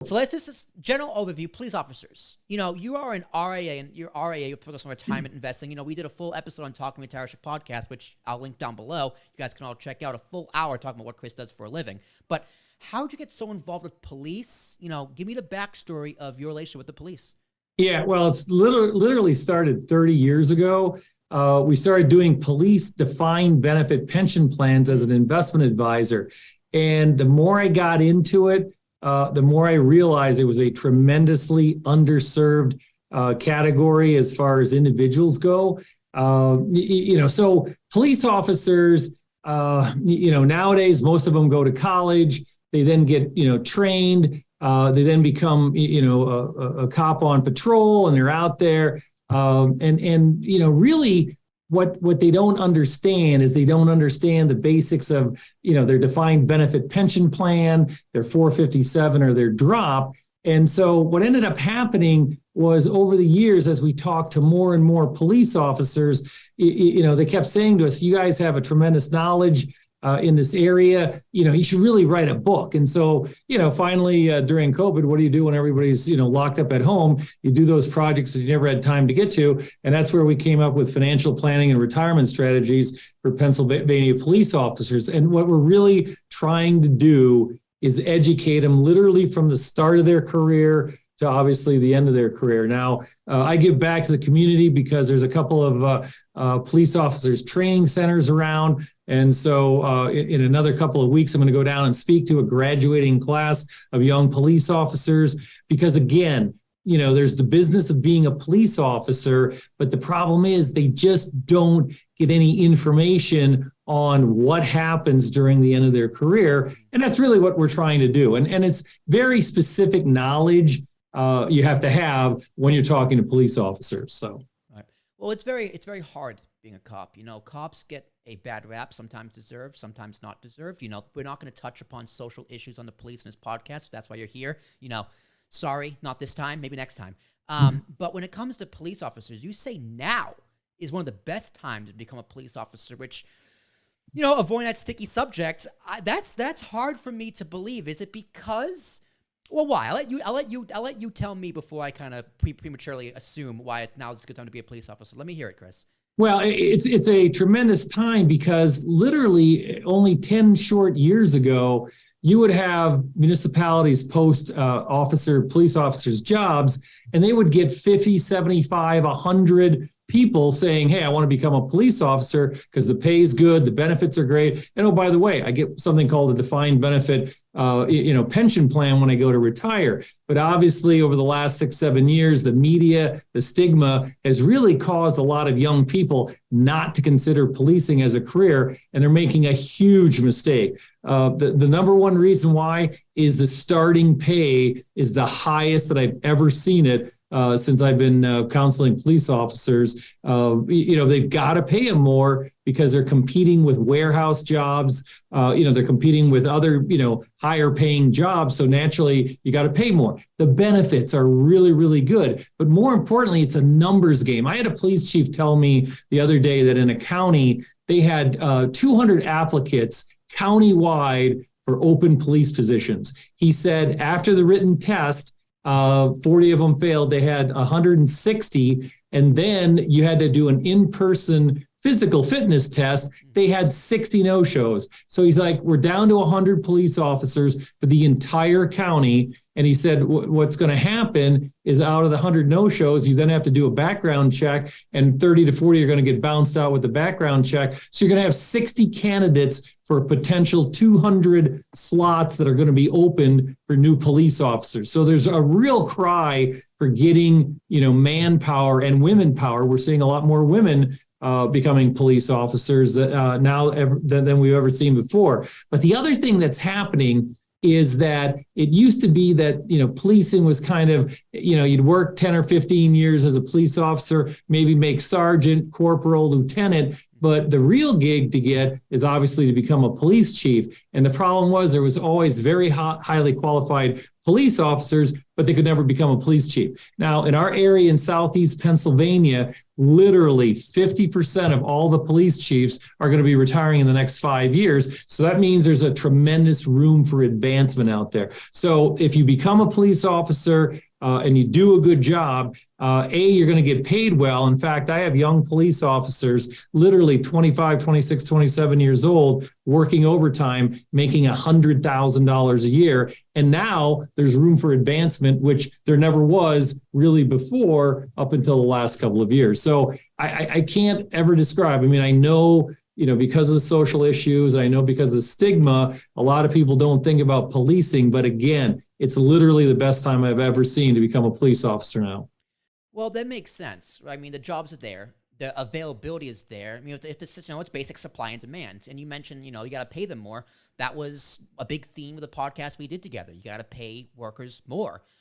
So let's just general overview, police officers. You are an RAA, and your RAA, you focus on retirement investing. We did a full episode on Talking with Tarashik podcast, which I'll link down below. You guys can all check out a full hour talking about what Chris does for a living. But how'd you get so involved with police? Give me the backstory of your relationship with the police. Yeah, well, it's literally started 30 years ago. We started doing police defined benefit pension plans as an investment advisor. And the more I got into it, the more I realized it was a tremendously underserved category as far as individuals go. So police officers, nowadays, most of them go to college. They then get, trained. They then become, a cop on patrol, and they're out there. Really what they don't understand is they don't understand the basics of, their defined benefit pension plan, their 457 or their drop. And so what ended up happening was over the years, as we talked to more and more police officers, they kept saying to us, you guys have a tremendous knowledge in this area, you should really write a book. And so, finally, during COVID, what do you do when everybody's, locked up at home? You do those projects that you never had time to get to. And that's where we came up with financial planning and retirement strategies for Pennsylvania police officers. And what we're really trying to do is educate them literally from the start of their career to obviously the end of their career. Now, I give back to the community because there's a couple of police officers training centers around. And so in another couple of weeks, I'm going to go down and speak to a graduating class of young police officers because, again, there's the business of being a police officer, but the problem is they just don't get any information on what happens during the end of their career. And that's really what we're trying to do. And it's very specific knowledge you have to have when you're talking to police officers. So, right. Well, it's very hard being a cop. Cops get a bad rap, sometimes deserved, sometimes not deserved. We're not going to touch upon social issues on the police in this podcast. That's why you're here. Sorry, not this time, maybe next time. But when it comes to police officers, you say now is one of the best times to become a police officer, which, avoiding that sticky subject, that's hard for me to believe. Is it because... Well, why? I'll let you tell me before I kind of prematurely assume why it's a good time to be a police officer. Let me hear it, Chris. Well, it's a tremendous time because literally only 10 short years ago, you would have municipalities post police officers' jobs, and they would get 50, 75, 100 people saying, hey, I want to become a police officer because the pay is good, the benefits are great. And oh, by the way, I get something called a defined benefit pension plan when I go to retire. But obviously over the last 6-7 years, the media, the stigma has really caused a lot of young people not to consider policing as a career. And they're making a huge mistake. The number one reason why is the starting pay is the highest that I've ever seen it. Since I've been counseling police officers, they've got to pay them more because they're competing with warehouse jobs. They're competing with other, higher paying jobs. So naturally, you got to pay more. The benefits are really, really good. But more importantly, it's a numbers game. I had a police chief tell me the other day that in a county, they had 200 applicants countywide for open police positions. He said after the written test, 40 of them failed. They had 160. And then you had to do an in-person physical fitness test. They had 60 no-shows. So he's like, we're down to 100 police officers for the entire county. And he said, what's going to happen is out of the 100 no-shows, you then have to do a background check, and 30 to 40 are going to get bounced out with the background check. So you're going to have 60 candidates for a potential 200 slots that are going to be opened for new police officers. So there's a real cry for getting, manpower and women power. We're seeing a lot more women becoming police officers now than we've ever seen before. But the other thing that's happening is that it used to be that, policing was kind of, you'd work 10 or 15 years as a police officer, maybe make sergeant, corporal, lieutenant. But the real gig to get is obviously to become a police chief. And the problem was there was always very highly qualified police officers, but they could never become a police chief. Now, in our area in Southeast Pennsylvania, literally 50% of all the police chiefs are going to be retiring in the next 5 years. So that means there's a tremendous room for advancement out there. So if you become a police officer, and you do a good job, you're going to get paid well. In fact, I have young police officers, literally 25, 26, 27 years old, working overtime, making $100,000 a year. And now there's room for advancement, which there never was really before up until the last couple of years. So I can't ever describe. I mean, I know, because of the social issues, I know because of the stigma, a lot of people don't think about policing. But again, it's literally the best time I've ever seen to become a police officer now. Well, that makes sense. I mean, the jobs are there. The availability is there. I mean, it's basic supply and demand. And you mentioned, you got to pay them more. That was a big theme of the podcast we did together. You got to pay workers more.